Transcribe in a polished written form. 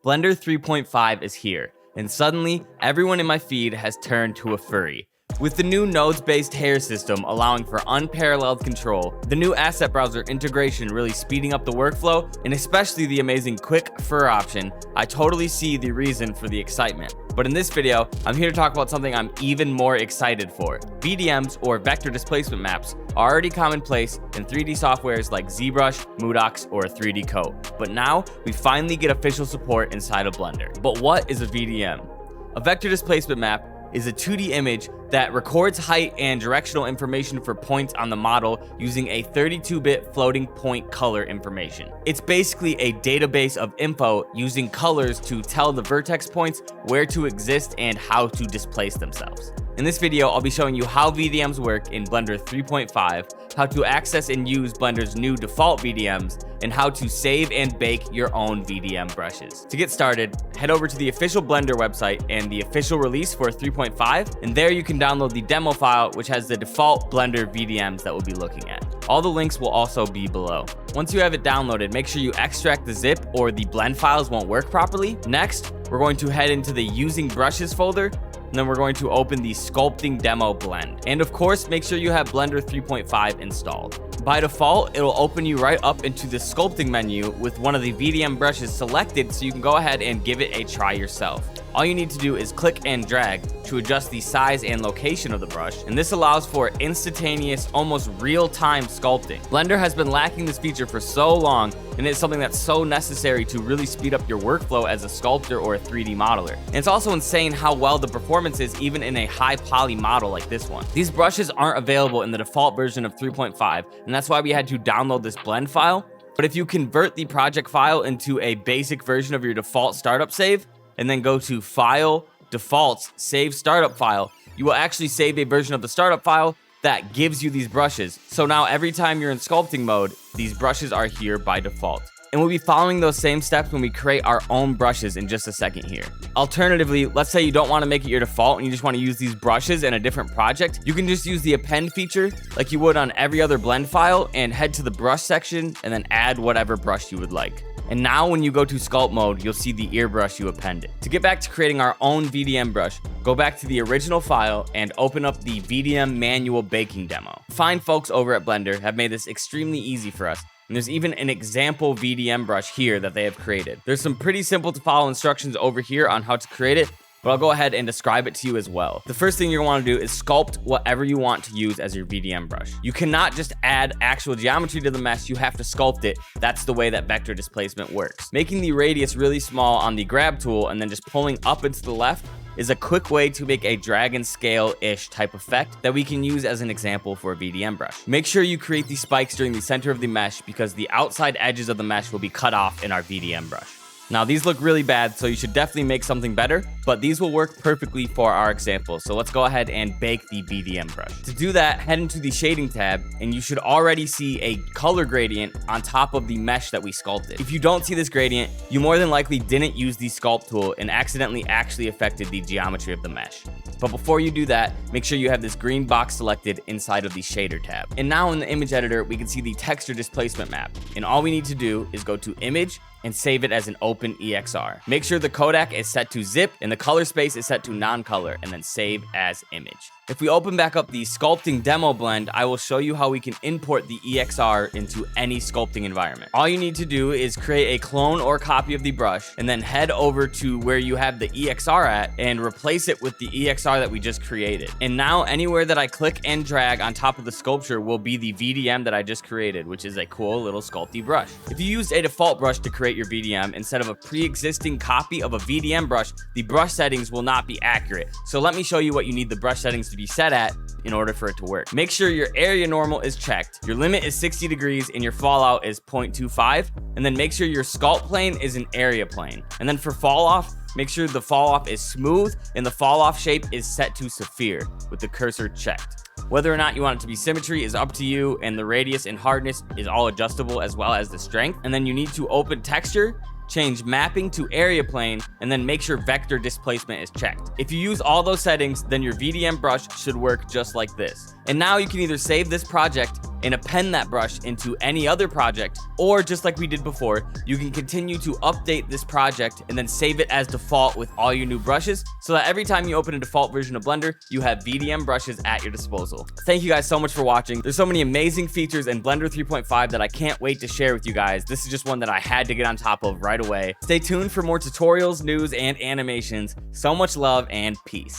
Blender 3.5 is here, and suddenly, everyone in my feed has turned to a furry. With the new nodes-based hair system allowing for unparalleled control, the new asset browser integration really speeding up the workflow, and especially the amazing quick fur option, I totally see the reason for the excitement. But in this video, I'm here to talk about something I'm even more excited for. VDMs, or vector displacement maps, are already commonplace in 3D softwares like Zbrush, Modox, or 3D Coat. But now, we finally get official support inside of Blender. But what is a VDM? A vector displacement map is a 2D image that records height and directional information for points on the model using a 32-bit floating point color information. It's basically a database of info using colors to tell the vertex points where to exist and how to displace themselves. In this video, I'll be showing you how VDMs work in Blender 3.5, how to access and use Blender's new default VDMs, and how to save and bake your own VDM brushes. To get started, head over to the official Blender website and the official release for 3.5, and there you can download the demo file, which has the default Blender VDMs that we'll be looking at. All the links will also be below. Once you have it downloaded, make sure you extract the zip or the blend files won't work properly. Next, we're going to head into the Using Brushes folder, and then we're going to open the Sculpting Demo Blend. And of course, make sure you have Blender 3.5 installed. By default, it'll open you right up into the sculpting menu with one of the VDM brushes selected, so you can go ahead and give it a try yourself. All you need to do is click and drag to adjust the size and location of the brush, and this allows for instantaneous, almost real-time sculpting. Blender has been lacking this feature for so long, and it's something that's so necessary to really speed up your workflow as a sculptor or a 3D modeler. And it's also insane how well the performance is even in a high poly model like this one. These brushes aren't available in the default version of 3.5, and that's why we had to download this blend file. But if you convert the project file into a basic version of your default startup save, and then go to File, Defaults, Save Startup File, you will actually save a version of the startup file that gives you these brushes. So now every time you're in sculpting mode, these brushes are here by default. And we'll be following those same steps when we create our own brushes in just a second here. Alternatively, let's say you don't want to make it your default and you just want to use these brushes in a different project. You can just use the append feature like you would on every other blend file and head to the brush section and then add whatever brush you would like. And now when you go to sculpt mode, you'll see the ear brush you appended. To get back to creating our own VDM brush, go back to the original file and open up the VDM manual baking demo. Fine folks over at Blender have made this extremely easy for us. And there's even an example VDM brush here that they have created. There's some pretty simple to follow instructions over here on how to create it, but I'll go ahead and describe it to you as well. The first thing you're gonna want to do is sculpt whatever you want to use as your VDM brush. You cannot just add actual geometry to the mesh, you have to sculpt it. That's the way that vector displacement works. Making the radius really small on the grab tool and then just pulling up and to the left is a quick way to make a drag and scale-ish type effect that we can use as an example for a VDM brush. Make sure you create these spikes during the center of the mesh because the outside edges of the mesh will be cut off in our VDM brush. Now these look really bad, so you should definitely make something better, but these will work perfectly for our example. So let's go ahead and bake the VDM brush. To do that, head into the shading tab, and you should already see a color gradient on top of the mesh that we sculpted. If you don't see this gradient, you more than likely didn't use the sculpt tool and accidentally actually affected the geometry of the mesh. But before you do that, make sure you have this green box selected inside of the shader tab. And now in the image editor, we can see the texture displacement map. And all we need to do is go to Image and save it as an open EXR. Make sure the codec is set to zip and the color space is set to non-color, and then save as image. If we open back up the sculpting demo blend, I will show you how we can import the EXR into any sculpting environment. All you need to do is create a clone or copy of the brush and then head over to where you have the EXR at and replace it with the EXR that we just created. And now anywhere that I click and drag on top of the sculpture will be the VDM that I just created, which is a cool little sculpty brush. If you used a default brush to create your VDM instead of a pre-existing copy of a VDM brush, the brush settings will not be accurate. So let me show you what you need the brush settings to be set at in order for it to work. Make sure your area normal is checked, your limit is 60 degrees, and your fallout is 0.25, and then make sure your sculpt plane is an area plane. And then for fall off, make sure the fall off is smooth and the fall off shape is set to sphere with the cursor checked. Whether or not you want it to be symmetry is up to you, and the radius and hardness is all adjustable as well as the strength. And then you need to open texture, change mapping to area plane, and then make sure vector displacement is checked. If you use all those settings, then your VDM brush should work just like this. And now you can either save this project and append that brush into any other project, or just like we did before, you can continue to update this project and then save it as default with all your new brushes, so that every time you open a default version of Blender, you have VDM brushes at your disposal. Thank you guys so much for watching. There's so many amazing features in Blender 3.5 that I can't wait to share with you guys. This is just one that I had to get on top of right away. Stay tuned for more tutorials, news, and animations. So much love and peace.